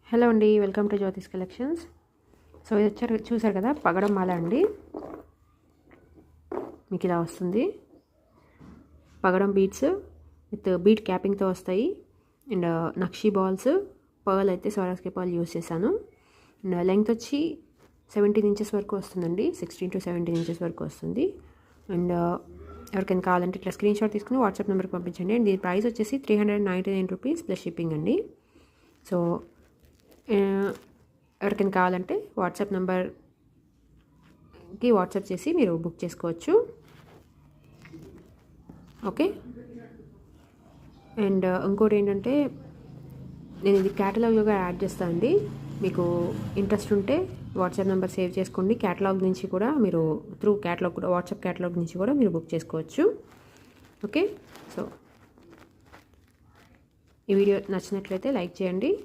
Hello అండి, welcome to Jyothish collections. So ఇది చూసారు కదా, పగడం మాల అండి. మీకు ఇలా వస్తుంది. పగడం బీడ్స్ విత్ బీడ్ క్యాపింగ్తో వస్తాయి. అండ్ నక్షీ బాల్స్, పర్ల్ అయితే స్వరాస్కి పర్ల్ యూస్ చేశాను. అండ్ లెంగ్త్ వచ్చి 17 ఇంచెస్ వరకు వస్తుందండి. 16 to 17 ఇంచెస్ వరకు వస్తుంది. అండ్ ఎవరికైనా కావాలంటే ఇట్లా స్క్రీన్ షాట్ తీసుకుని వాట్సాప్ నెంబర్కి పంపించండి. అండ్ దీని ప్రైస్ వచ్చేసి 399 రూపీస్ ప్లస్ షిప్పింగ్ అండి. సో ఎవరికైనా కావాలంటే వాట్సాప్ నెంబర్కి వాట్సాప్ చేసి మీరు బుక్ చేసుకోవచ్చు. ఓకే. అండ్ ఇంకోటి ఏంటంటే, నేను ఇది క్యాటలాగ్గా యాడ్ చేస్తాను అండి. మీకు ఇంట్రెస్ట్ ఉంటే వాట్సాప్ నెంబర్ సేవ్ చేసుకోండి. క్యాటలాగ్ నుంచి కూడా మీరు త్రూ క్యాటలాగ్ కూడా వాట్సాప్ క్యాటలాగ్ నుంచి కూడా మీరు బుక్ చేసుకోవచ్చు. ఓకే. సో ఈ వీడియో నచ్చినట్లయితే లైక్ చేయండి.